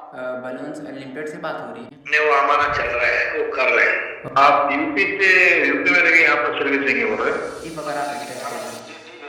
Balloons unlimited से बात हो रही है। नहीं, वो हमारा चल रहा है, वो कर रहे हैं। आप यूपी में रहिए, यहाँ पर सर्विसिंग बोल रहे हैं। जी वगैरह अटैच कर दो।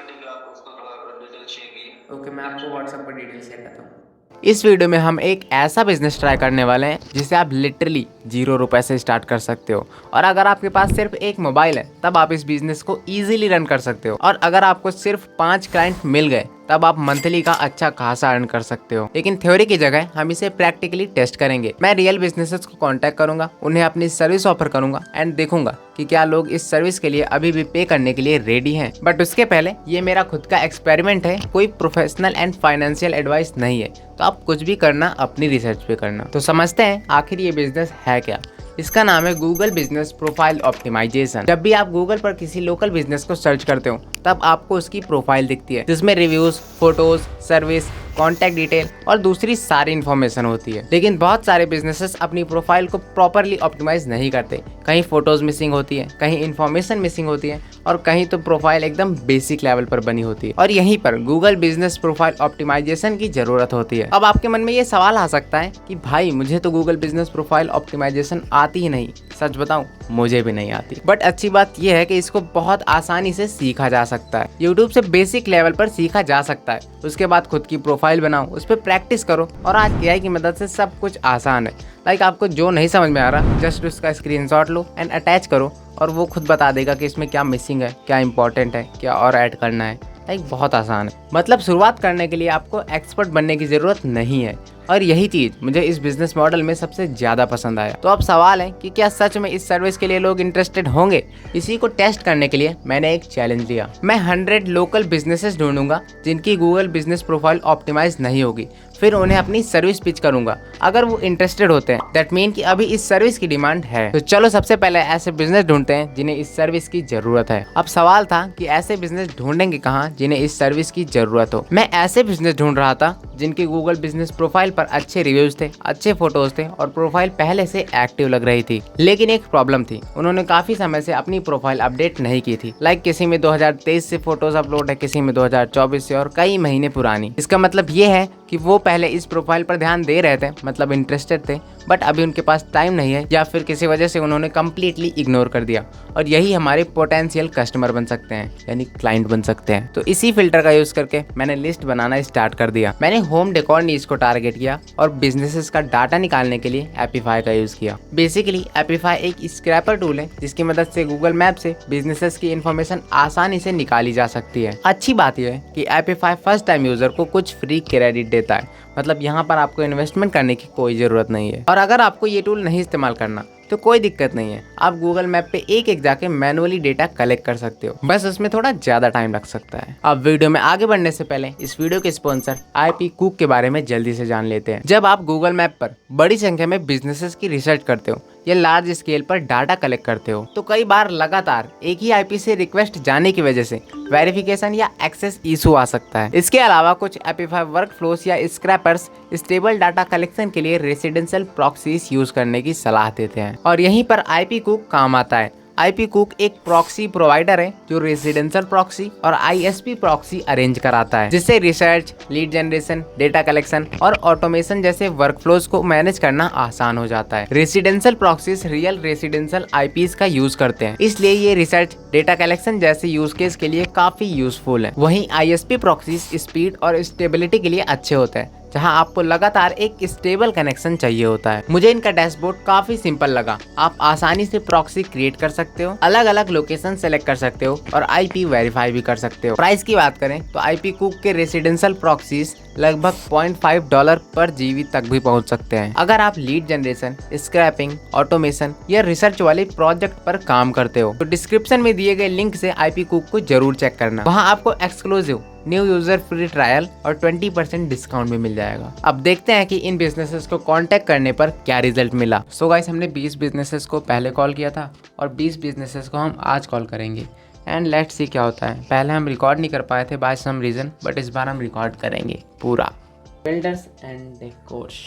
ठीक है, आप उसका थोड़ा डिटेल शेयर कीजिए। ओके, मैं आपको व्हाट्सएप पर डिटेल शेयर करता हूँ। इस वीडियो में हम एक ऐसा बिजनेस ट्राई करने वाले हैं जिसे आप लिटरली 0 रुपए से स्टार्ट कर सकते हो। और अगर आपके पास सिर्फ एक मोबाइल है तब आप इस बिजनेस को इजीली रन कर सकते हो। और अगर आपको सिर्फ 5 क्लाइंट मिल गए तब आप मंथली का अच्छा खासा अर्न कर सकते हो। लेकिन थ्योरी की जगह हम इसे प्रैक्टिकली टेस्ट करेंगे। मैं रियल बिजनेसेस को कांटेक्ट करूंगा, उन्हें अपनी सर्विस ऑफर करूंगा एंड देखूंगा कि क्या लोग इस सर्विस के लिए अभी भी पे करने के लिए रेडी हैं। बट उसके पहले ये मेरा खुद का एक्सपेरिमेंट है, कोई प्रोफेशनल एंड फाइनेंशियल एडवाइस नहीं है। तो आप कुछ भी करना अपनी रिसर्च पे करना। तो समझते हैं आखिर ये बिजनेस है क्या। इसका नाम है गूगल बिजनेस प्रोफाइल ऑप्टिमाइजेशन। जब भी आप गूगल पर किसी लोकल बिजनेस को सर्च करते हो तब आपको उसकी प्रोफाइल दिखती है जिसमें reviews, photos, service, contact detail और दूसरी सारी इन्फॉर्मेशन होती है। लेकिन बहुत सारे बिजनेसेस अपनी प्रोफाइल को प्रॉपरली ऑप्टिमाइज नहीं करते। कहीं फोटोज मिसिंग होती है, कहीं इन्फॉर्मेशन मिसिंग होती है और कहीं तो प्रोफाइल एकदम बेसिक लेवल पर बनी होती है। और यहीं पर गूगल बिजनेस प्रोफाइल ऑप्टिमाइजेशन की जरूरत होती है। अब आपके मन में ये सवाल आ सकता है कि भाई मुझे तो गूगल बिजनेस प्रोफाइल ऑप्टिमाइजेशन आती ही नहीं। सच बताऊं, मुझे भी नहीं आती। बट अच्छी बात यह है कि इसको बहुत आसानी से सीखा जा सकता है। यूट्यूब से बेसिक लेवल पर सीखा जा सकता है। उसके बाद खुद की प्रोफाइल बनाओ, उस पर प्रैक्टिस करो और आज एआई की मदद से सब कुछ आसान है। लाइक आपको जो नहीं समझ में आ रहा जस्ट उसका स्क्रीनशॉट लो एंड अटैच करो और वो खुद बता देगा कि इसमें क्या मिसिंग है, क्या इंपॉर्टेंट है, क्या और ऐड करना है। लाइक बहुत आसान है। मतलब शुरुआत करने के लिए आपको एक्सपर्ट बनने की जरूरत नहीं है। और यही चीज मुझे इस बिजनेस मॉडल में सबसे ज्यादा पसंद आया। तो अब सवाल है कि क्या सच में इस सर्विस के लिए लोग इंटरेस्टेड होंगे। इसी को टेस्ट करने के लिए मैंने एक चैलेंज लिया। मैं 100 लोकल बिजनेसेस ढूंढूंगा जिनकी गूगल बिजनेस प्रोफाइल ऑप्टिमाइज नहीं होगी। फिर उन्हें अपनी सर्विस पिच करूंगा। अगर वो इंटरेस्टेड होते हैं दैट मीन कि अभी इस सर्विस की डिमांड है। तो चलो सबसे पहले ऐसे बिजनेस ढूंढते हैं जिन्हें इस सर्विस की जरूरत है। अब सवाल था कि ऐसे बिजनेस ढूंढेंगे कहाँ जिन्हें इस सर्विस की जरूरत हो। मैं ऐसे बिजनेस ढूंढ रहा था जिनकी गूगल बिजनेस प्रोफाइल पर अच्छे रिव्यूज थे, अच्छे फोटोज थे और प्रोफाइल पहले से एक्टिव लग रही थी। लेकिन एक प्रॉब्लम थी, उन्होंने काफी समय से अपनी प्रोफाइल अपडेट नहीं की थी। लाइक किसी में 2023 से फोटोज अपलोड है, किसी में 2024 से और कई महीने पुरानी। इसका मतलब ये है कि वो पहले इस प्रोफाइल पर ध्यान दे रहे थे, मतलब इंटरेस्टेड थे, बट अभी उनके पास टाइम नहीं है या फिर किसी वजह से उन्होंने कम्प्लीटली इग्नोर कर दिया। और यही हमारे पोटेंशियल कस्टमर बन सकते हैं, यानी क्लाइंट बन सकते हैं। तो इसी फिल्टर का यूज करके मैंने लिस्ट बनाना स्टार्ट कर दिया। मैंने होम डेकोर नीश को टारगेट किया और बिजनेसेस का डाटा निकालने के लिए एपीफाई का यूज किया। बेसिकली एपीफाई एक स्क्रैपर टूल है जिसकी मदद से गूगल मैप से बिजनेसेस की इंफॉर्मेशन आसानी से निकाली जा सकती है। अच्छी बात यह है कि एपीफाई फर्स्ट टाइम यूजर को कुछ फ्री क्रेडिट देता है। मतलब यहाँ पर आपको इन्वेस्टमेंट करने की कोई ज़रूरत नहीं है। और अगर आपको ये टूल नहीं इस्तेमाल करना तो कोई दिक्कत नहीं है, आप गूगल मैप पे एक एक जाके मैनुअली डेटा कलेक्ट कर सकते हो। बस उसमें थोड़ा ज़्यादा टाइम लग सकता है। अब वीडियो में आगे बढ़ने से पहले इस वीडियो के स्पॉन्सर आईपी कुक के बारे में जल्दी से जान लेते हैं। जब आप गूगल मैप पर बड़ी संख्या में बिजनेसेस की रिसर्च करते हो या लार्ज स्केल पर डाटा कलेक्ट करते हो तो कई बार लगातार एक ही आईपी से रिक्वेस्ट जाने की वजह से वेरिफिकेशन या एक्सेस इशू आ सकता है। इसके अलावा कुछ एपीफाई वर्कफ्लोस या स्क्रैपर्स स्टेबल डाटा कलेक्शन के लिए रेसिडेंशियल प्रॉक्सीज यूज करने की सलाह देते हैं और यहीं पर आईपी कुक काम आता है। आईपी कुक एक प्रॉक्सी प्रोवाइडर है जो रेसिडेंशियल प्रॉक्सी और आईएसपी प्रॉक्सी अरेंज कराता है, जिससे research, lead generation, data collection और ऑटोमेशन जैसे वर्कफ्लोज को मैनेज करना आसान हो जाता है। Residential proxies real residential IPs का यूज करते हैं, इसलिए ये रिसर्च, डेटा कलेक्शन जैसे यूज केस के लिए काफी यूजफुल है। वहीं आईएसपी प्रॉक्सीज स्पीड और स्टेबिलिटी के लिए अच्छे होते हैं, जहां आपको लगातार एक स्टेबल कनेक्शन चाहिए होता है। मुझे इनका डैशबोर्ड काफी सिंपल लगा। आप आसानी से प्रॉक्सी क्रिएट कर सकते हो, अलग अलग लोकेशन सेलेक्ट कर सकते हो और आईपी वेरीफाई भी कर सकते हो। प्राइस की बात करें तो आईपी कुक के रेसिडेंशियल प्रॉक्सीज लगभग $0.5 पर जीबी तक भी पहुंच सकते हैं। अगर आप लीड जनरेशन, स्क्रैपिंग, ऑटोमेशन या रिसर्च वाले प्रोजेक्ट पर काम करते हो तो डिस्क्रिप्शन में दिए गए लिंक से आईपी कुक को जरूर चेक करना। वहां आपको exclusive new user free trial और 20% डिस्काउंट भी मिल जाएगा। अब देखते हैं कि इन बिजनेसेस को कांटेक्ट करने पर क्या रिजल्ट मिला। सो गाइस, हमने 20 बिजनेसेस को पहले कॉल किया था और 20 बिजनेसेस को हम आज कॉल करेंगे एंड लेट्स सी क्या होता है। पहले हम रिकॉर्ड नहीं कर पाए थे बाय सम रीजन, बट इस बार हम रिकॉर्ड करेंगे पूरा। Builders and decors.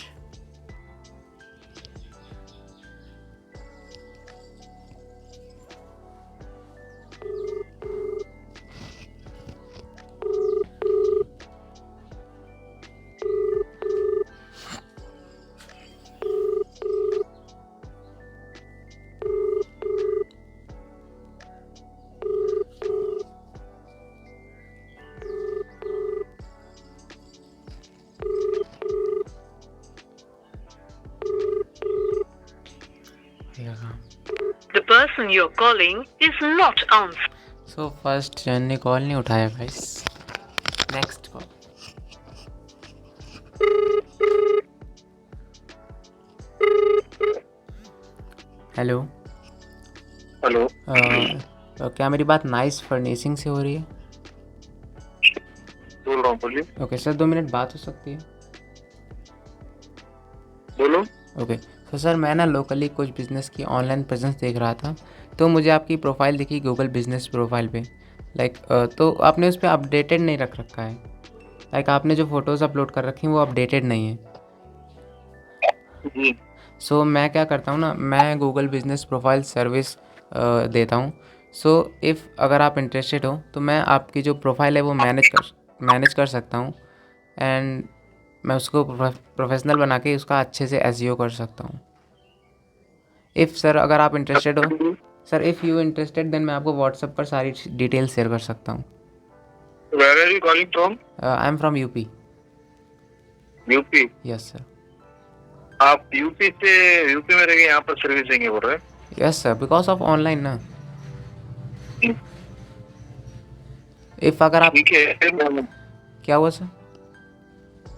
person you're calling is not answering. So first जन ने कॉल नहीं उठाया guys, next call. Hello. Hello. क्या मेरी बात नाइस फर्निशिंग से हो रही है? बोल रहा हूँ, बोलिए। ओके सर, 2 मिनट बात हो सकती है? बोलो। ओके तो सर मैं ना लोकली कुछ बिज़नेस की ऑनलाइन प्रेजेंस देख रहा था, तो मुझे आपकी प्रोफाइल दिखी गूगल बिजनेस प्रोफाइल पे। तो आपने उस पर अपडेटेड नहीं रख रखा है। आपने जो फ़ोटोज़ अपलोड कर रखी हैं वो अपडेटेड नहीं है। जी। सो मैं क्या करता हूँ ना, मैं गूगल बिजनेस प्रोफाइल सर्विस देता हूँ। सो इफ़ अगर आप इंटरेस्टेड हो तो मैं आपकी जो प्रोफाइल है वो मैनेज कर सकता हूँ, एंड मैं उसको प्रोफेशनल बना के उसका अच्छे से एसईओ कर सकता हूँ। इफ़ सर अगर आप इंटरेस्टेड हो, sir if you interested then मैं आपको व्हाट्सएप पर सारी डिटेल शेयर कर सकता हूँ। Where are you calling from? I am from UP. UP? Yes sir. आप यूपी में रह के यहाँ पर सर्विस देंगे बोल रहे हैं? Yes sir, because of online ना। इफ़ अगर आप, ठीक है, क्या हुआ सर?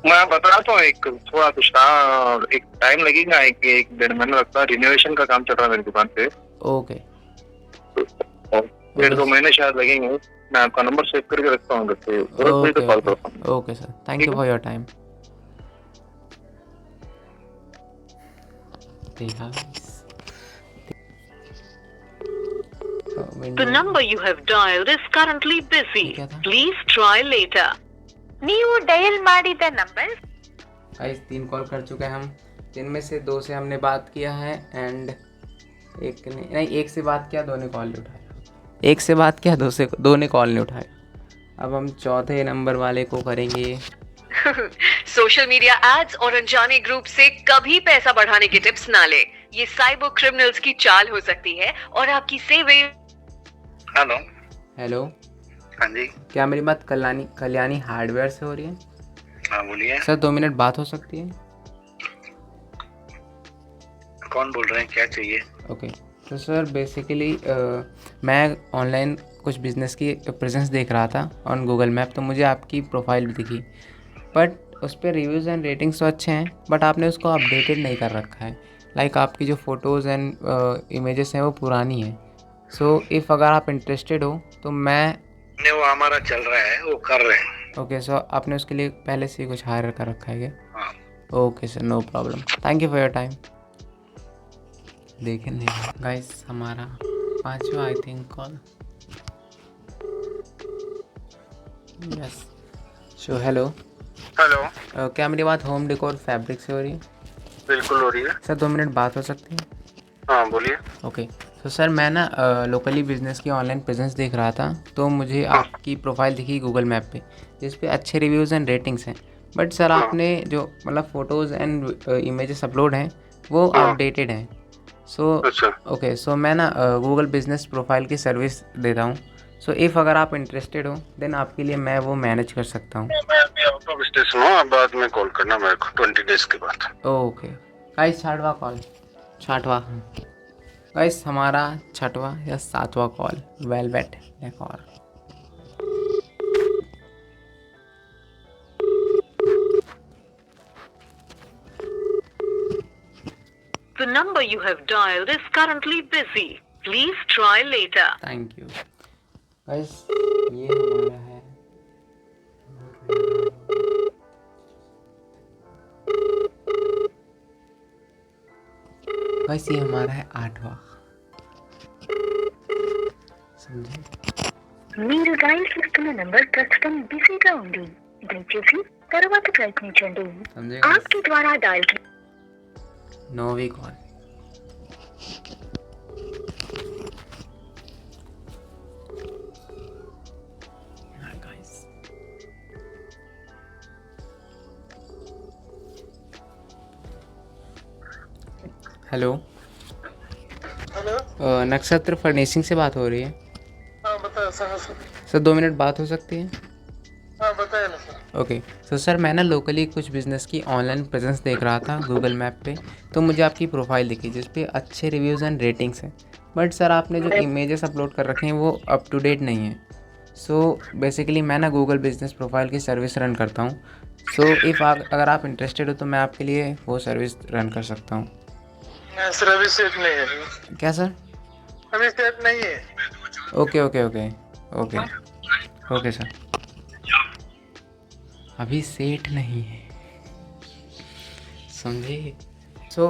मैं बताता हूँ। थोड़ा कुछ एक टाइम लगेगा, एक 1.5 महीना लगता है। रिनोवेशन का काम चल रहा है मेरी दुकान पे। ओके 1.5-2 महीने शायद लगेंगे। मैं आपका नंबर सेव करके रखता हूँ, ओके कॉल करता हूँ। Okay sir, thank you for your time. The number you have dialed is currently busy. क्या था? Please try later. ನೀವು ಡಯಲ್ ಮಾಡಿದ ನಂಬರ್ गाइस 3 कॉल कर चुके हैं हम, जिनमें से 2 से हमने बात किया है, एंड एक से बात किया, 2 ने कॉल नहीं उठाया। एक से बात किया, 2 ने कॉल नहीं उठाया। अब हम चौथे नंबर वाले को करेंगे। सोशल मीडिया एड्स और अनजाने ग्रुप से कभी पैसा बढ़ाने के टिप्स ना ले। ये साइबर क्रिमिनल्स की चाल हो सकती है और आपकी सेविंग। हेलो। हेलो, हाँ जी। क्या मेरी बात कल्याणी हार्डवेयर से हो रही है? हाँ बोलिए। सर 2 मिनट बात हो सकती है? कौन बोल रहे हैं, क्या चाहिए? ओके तो सर बेसिकली मैं ऑनलाइन कुछ बिज़नेस की प्रेजेंस देख रहा था ऑन गूगल मैप, तो मुझे आपकी प्रोफाइल भी दिखी, बट उस पर रिव्यूज़ एंड रेटिंग्स तो अच्छे हैं, बट आपने उसको अपडेटेड नहीं कर रखा है। आपकी जो फ़ोटोज़ एंड इमेजेस हैं वो पुरानी हैं। सो इफ़ अगर आप इंटरेस्टेड हो तो वो हमारा चल रहा है, वो कर रहे हैं। ओके सो आपने उसके लिए पहले से ही कुछ हायर कर रखा है क्या? हाँ। Okay sir, no problem, thank you for your time. देखें नहीं गाइस, हमारा 5वां I think call. Yes so hello. Hello. क्या मेरी बात होम डेकोर फैब्रिक से हो रही है? बिल्कुल हो रही है। सर 2 मिनट बात हो सकती है? हाँ बोलिए। ओके तो सर मैं ना लोकली बिजनेस की ऑनलाइन प्रेजेंस देख रहा था, तो मुझे आपकी प्रोफाइल दिखी गूगल मैप पे, जिस पे अच्छे रिव्यूज़ एंड रेटिंग्स हैं, बट सर आपने जो फ़ोटोज़ एंड इमेजेस अपलोड हैं वो अपडेटेड हैं। सो ओके सो मैं ना गूगल बिजनेस प्रोफाइल की सर्विस देता हूँ। सो इफ़ अगर आप इंटरेस्टेड हो देन आपके लिए मैं वो मैनेज कर सकता हूँ। मैं अभी आउट ऑफ स्टेशन हूँ, अब बाद में कॉल करना मेरे को 20 डेज के बाद। ओके गाइस, 6वां कॉल, 6वां गाइस, हमारा 6वां या 7वां कॉल। वेलवेट एक और। The number you have dialed is currently busy. Please try later. Thank you guys, ये हमारा है गाइस, ये हमारा है 8वां। समझे? మీరు డయల్ చేస్తున్న నంబర్ ప్రస్తుతం బిజీగా ఉంది, దయచేసి తర్వాత ప్రయత్నించండి। समझे आपके द्वारा डायल की 9वीं कॉल। हेलो। नक्षत्र फर्निशिंग से बात हो रही है? हाँ बताए सर 2 मिनट बात हो सकती है? हाँ बताए ना सर। ओके तो सर मैं ना लोकली कुछ बिज़नेस की ऑनलाइन प्रेजेंस देख रहा था गूगल मैप पे, तो मुझे आपकी प्रोफाइल दिखी जिस पे अच्छे रिव्यूज़ एंड रेटिंग्स हैं, बट सर आपने जो इमेजेस अपलोड कर रखे हैं वो अप टू डेट नहीं है। सो बेसिकली मैं ना गूगल बिजनेस प्रोफाइल की सर्विस रन करता हूँ। सो अगर आप इंटरेस्टेड हो तो मैं आपके लिए वो सर्विस रन कर सकता हूँ। सर अभी सेट नहीं है, क्या सर? अभी सेट नहीं है। Okay okay okay okay okay sir, अभी सेट नहीं है, समझे? सो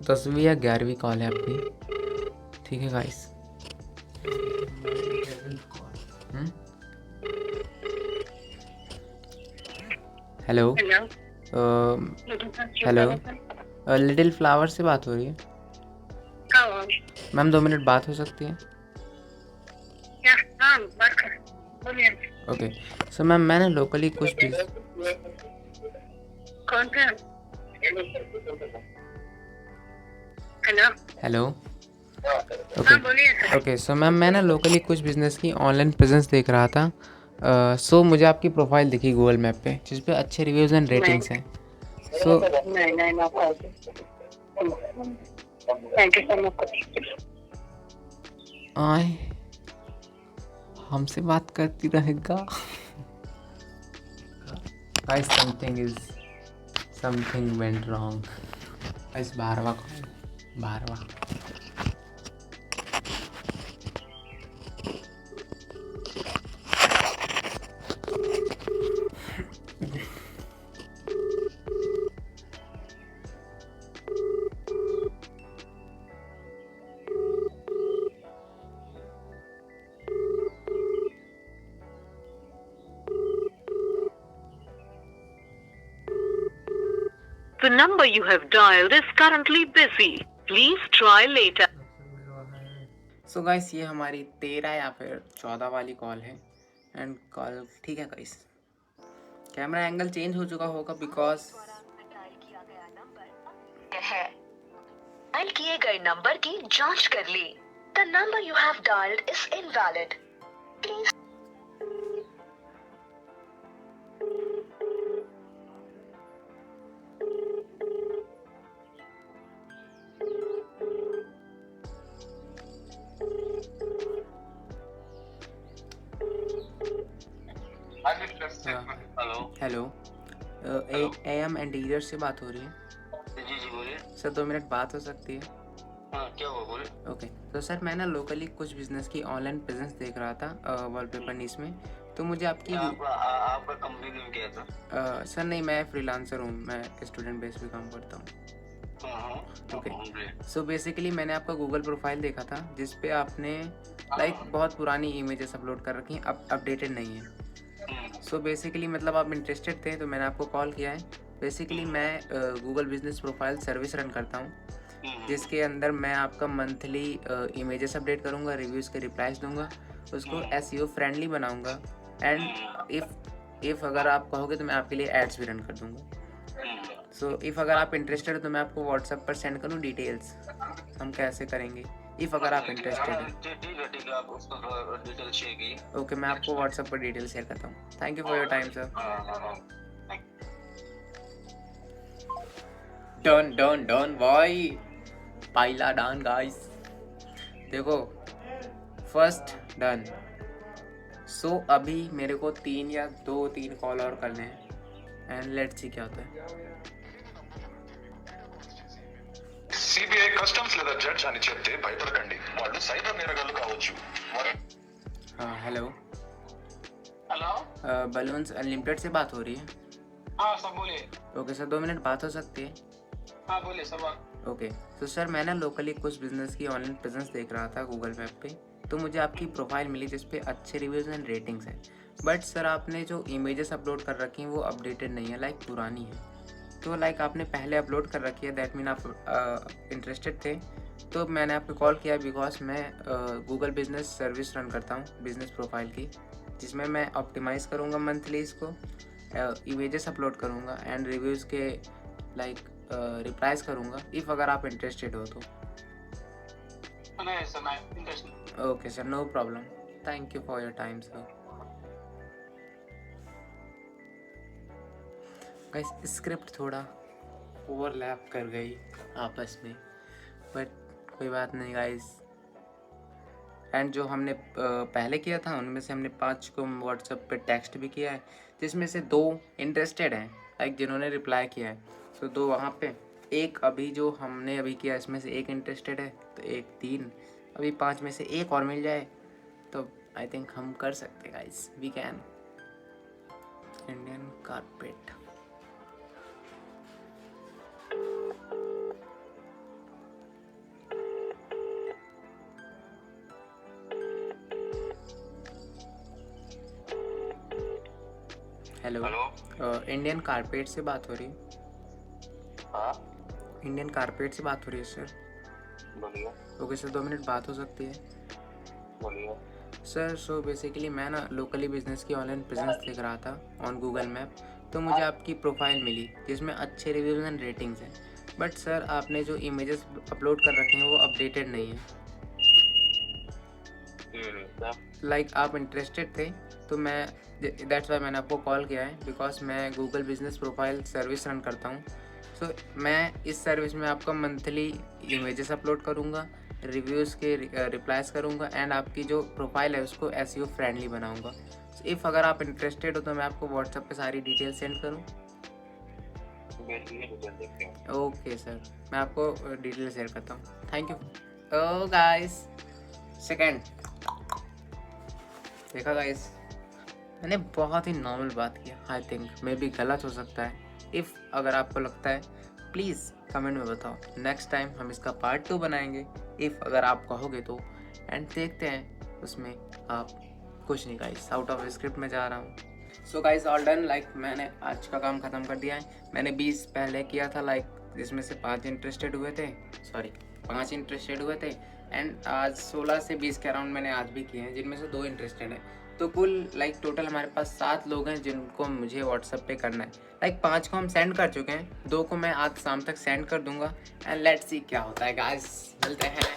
10वीं या 11वीं कॉल है आपकी, ठीक है guys. Hello hello, little flower से बात हो रही है मैम? 2 मिनट बात हो सकती है? ओके। सो मैम मैं ना लोकली कुछ भी कौन सा? हेलो, हेलो हाँ ओके बोलिए सर। ओके। सो मैम मैं ना लोकली कुछ बिज़नेस की ऑनलाइन प्रेजेंस देख रहा था। सो मुझे आपकी प्रोफाइल दिखी गूगल मैप पे जिस पे अच्छे रिव्यूज़ एंड रेटिंग्स हैं। सो नहीं थैंक यू सो मच। आए हमसे बात करती रहेगा। Guys something went wrong. Guys 12वां कॉल, 12वां। The number you have dialed is currently busy. Please try later. So guys ये हमारी 13 या फिर 14 वाली कॉल है। एंड कॉल ठीक है गाइस, कैमरा एंगल चेंज हो चुका होगा बिकॉज है डायल किए गए नंबर की जांच कर ली। The number you have dialled is invalid. Please hello hello AM interior से बात हो रही है जी जी बोलिए। सर? 2 मिनट बात हो सकती है? हाँ क्या हुआ बोलिए। ओके। तो सर मैं ना लोकली कुछ बिजनेस की ऑनलाइन प्रेजेंस देख रहा था वॉलपेपर नीस में। तो मुझे आपकी आपका कंपनी नेम क्या था? सर नहीं, मैं फ्रीलांसर हूँ, मैं स्टूडेंट बेस पे काम करता हूँ। ओके। सो बेसिकली मैंने आपका गूगल प्रोफाइल देखा था जिस पे आपने बहुत पुरानी इमेजेस अपलोड कर रखी हैं, अपडेटेड नहीं है। सो बेसिकली मतलब आप इंटरेस्टेड थे तो मैंने आपको कॉल किया है। बेसिकली मैं Google business profile service run करता हूँ जिसके अंदर मैं आपका मंथली इमेजेस अपडेट करूँगा, रिव्यूज़ के रिप्लाइज दूंगा, उसको SEO फ्रेंडली बनाऊँगा। एंड इफ़ अगर आप कहोगे तो मैं आपके लिए एड्स भी रन कर दूँगा। सो इफ़ अगर आप इंटरेस्टेड हो तो मैं आपको व्हाट्सएप पर सेंड करूँ डिटेल्स, हम कैसे करेंगे, इफ़ अगर आप इंटरेस्टेड हैं। ठीक है, आप उसको डिटेल शेयर कीजिए। ओके, मैं आपको व्हाट्सएप पर डिटेल शेयर करता हूँ। Thank you for your time sir. Done भाई, पाइला डन गाइस। देखो फर्स्ट डन। सो अभी मेरे को 3 कॉल और करने हैं एंड लेट्स सी क्या होता है। సిబిఐ కస్టమ్స్ లేదా జడ్జ్ అని చెప్తే భయపడకండి, వాళ్ళు సైబర్ నేరగాళ్లు కావచ్చు. हेलो हेलो बलून्स अनलिमिटेड से बात हो रही है? हाँ सर बोलिए। ओके सर, 2 मिनट बात हो सकती है? हाँ बोलिए सर। ओके। तो सर मैं ना लोकली कुछ बिजनेस की ऑनलाइन प्रेजेंस देख रहा था गूगल मैप पे, तो मुझे आपकी प्रोफाइल मिली जिस पे अच्छे रिव्यूज़ एंड रेटिंग्स हैं। बट सर आपने जो इमेजेस अपलोड कर रखी हैं वो अपडेटेड नहीं है, पुरानी है। तो आपने पहले अपलोड कर रखी है, दैट मीन आप इंटरेस्टेड थे। तो मैंने आपको कॉल किया बिकॉज मैं गूगल बिजनेस सर्विस रन करता हूँ बिजनेस प्रोफाइल की, जिसमें मैं ऑप्टिमाइज़ करूँगा मंथली इसको, इमेजेस अपलोड करूँगा एंड रिव्यूज़ के रिप्लाइज करूँगा, इफ़ अगर आप इंटरेस्टेड हो तो। नहीं सर, नहीं interest. Okay sir, no problem, thank you for your time sir. Guys script थोड़ा ओवरलैप कर गई आपस में, बट कोई बात नहीं गाइस, एंड जो हमने पहले किया था उनमें से हमने 5 को व्हाट्सएप पे टेक्स्ट भी किया है, जिसमें से 2 इंटरेस्टेड हैं, लाइक जिन्होंने रिप्लाई किया है। तो 2 वहाँ पे, एक अभी जो हमने अभी किया इसमें से 1 इंटरेस्टेड है, तो 1 3, अभी 5 में से 1 और मिल जाए तो आई थिंक हम कर सकते हैं guys, we can. Indian carpet, hello, Indian carpet से बात हो रही है? हाँ इंडियन कारपेट से बात हो रही है सर? बोलिए ओके सर, 2 मिनट बात हो सकती है बोलिए। सर? सो बेसिकली मैं ना लोकली बिजनेस की ऑनलाइन प्रेजेंस देख रहा था ऑन गूगल मैप, तो मुझे आपकी प्रोफाइल मिली जिसमें अच्छे रिव्यूज़ एंड रेटिंग्स हैं, बट सर आपने जो इमेजेस अपलोड कर रखे हैं वो अपडेटेड नहीं है। लाइक आप इंटरेस्टेड थे तो मैं दैट्स वाई मैंने आपको कॉल किया है, बिकॉज मैं Google business profile service run करता हूँ। सो मैं इस सर्विस में आपका मंथली इमेजेस अपलोड करूँगा, रिव्यूज़ के रिप्लाइज करूँगा एंड आपकी जो प्रोफाइल है उसको SEO फ्रेंडली बनाऊँगा। सो इफ़ अगर आप इंटरेस्टेड हो तो मैं आपको व्हाट्सएप पे सारी डिटेल सेंड करूँ? ओके सर, मैं आपको डिटेल शेयर करता हूँ। Thank you. Oh guys, second देखा गाइस, मैंने बहुत ही नॉर्मल बात किया। आई थिंक मे बी गलत हो सकता है। इफ़ अगर आपको लगता है प्लीज़ कमेंट में बताओ, नेक्स्ट टाइम हम इसका पार्ट 2 बनाएंगे इफ़ अगर आप कहोगे तो। एंड देखते हैं उसमें आप कुछ नहीं गाइस, आउट ऑफ स्क्रिप्ट में जा रहा हूँ। So guys all done, like मैंने आज का काम ख़त्म कर दिया है। मैंने 20 पहले किया था, लाइक जिसमें से 5 इंटरेस्टेड हुए थे, 5 इंटरेस्टेड हुए थे एंड आज 16 से 20 के अराउंड मैंने आज भी किए हैं, जिनमें से 2 इंटरेस्टेड हैं। तो कुल लाइक टोटल हमारे पास 7 लोग हैं जिनको मुझे व्हाट्सएप पे करना है। लाइक 5 को हम सेंड कर चुके हैं, 2 को मैं आज शाम तक सेंड कर दूंगा एंड लेट्स सी क्या होता है गाइस, मिलते हैं।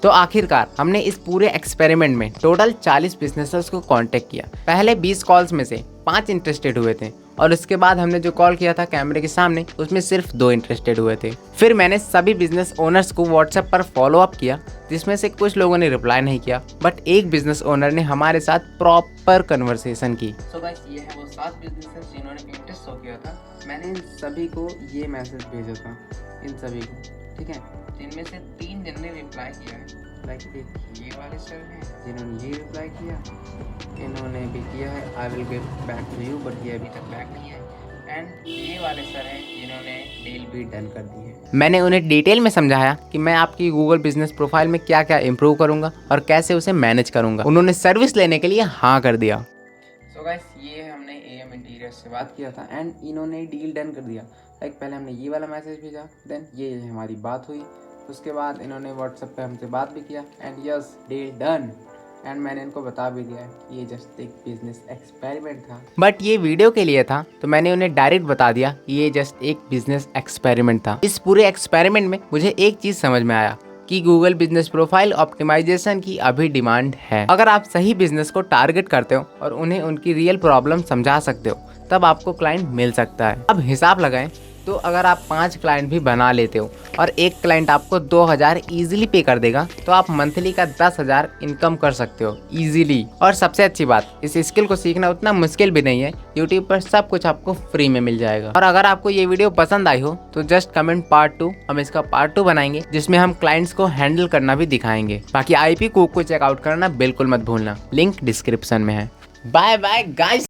तो आखिरकार हमने इस पूरे एक्सपेरिमेंट में टोटल 40 बिजनेसर्स को कांटेक्ट किया। पहले 20 कॉल्स में से 5 इंटरेस्टेड हुए थे और उसके बाद हमने जो कॉल किया था कैमरे के सामने उसमें सिर्फ 2 इंटरेस्टेड हुए थे। फिर मैंने सभी बिजनेस ओनर्स को व्हाट्सएप पर फॉलो अप किया, जिसमें से कुछ लोगों ने रिप्लाई नहीं किया, बट एक बिजनेस ओनर ने हमारे साथ प्रॉपर कन्वर्सेशन की। सो गाइस, ये है वो 7 बिजनेसेस जिन्होंने इंटरेस्ट शो किया था। मैंने इन सभी को ये मैसेज भेजा था, इन सभी को, ठीक है, जिनमें से 3 जन ने रिप्लाई किया है। लाइक एक ये वाले सर हैं जिन्होंने ये रिप्लाई किया, इन्होंने भी किया है I will get back to you, but ये अभी तक बैक नहीं है। एंड ये वाले सर हैं जिन्होंने डील भी डन कर दी है। मैंने उन्हें डिटेल में समझाया कि मैं आपकी गूगल बिजनेस प्रोफाइल में क्या क्या इंप्रूव करूंगा और कैसे उसे मैनेज करूंगा। उन्होंने सर्विस लेने के लिए हाँ कर दिया। सो गाइस, ये हमने AM इंटीरियर से बात किया था एंड इन्होंने डील डन कर दिया। लाइक पहले हमने ये वाला मैसेज भेजा, देन ये हमारी बात हुई, उसके बाद इन्होंने व्हाट्सएप पे हमसे बात भी किया and yes, deal done. And मैंने इनको बता भी दिया कि ये जस्ट एक बिजनेस एक्सपेरिमेंट था, बट ये वीडियो के लिए था, तो मैंने उन्हें डायरेक्ट बता दिया कि ये जस्ट एक बिजनेस एक्सपेरिमेंट था। इस पूरे एक्सपेरिमेंट में मुझे एक चीज़ समझ में आया कि गूगल बिजनेस प्रोफाइल ऑप्टिमाइजेशन की अभी डिमांड है। अगर आप सही बिजनेस को टारगेट करते हो और उन्हें उनकी रियल प्रॉब्लम समझा सकते हो, तब आपको क्लाइंट मिल सकता है। अब हिसाब लगाएं, तो अगर आप 5 क्लाइंट भी बना लेते हो और एक क्लाइंट आपको 2000 ईजिली पे कर देगा, तो आप मंथली का 10,000 इनकम कर सकते हो ईजिली। और सबसे अच्छी बात, इस स्किल को सीखना उतना मुश्किल भी नहीं है, यूट्यूब पर सब कुछ आपको फ्री में मिल जाएगा। और अगर आपको ये वीडियो पसंद आई हो तो जस्ट कमेंट पार्ट 2, हम इसका पार्ट 2 बनाएंगे जिसमें हम क्लाइंट्स को हैंडल करना भी दिखाएंगे। बाकी IP कुक को चेकआउट करना बिल्कुल मत भूलना, लिंक डिस्क्रिप्शन में है। Bye bye guys.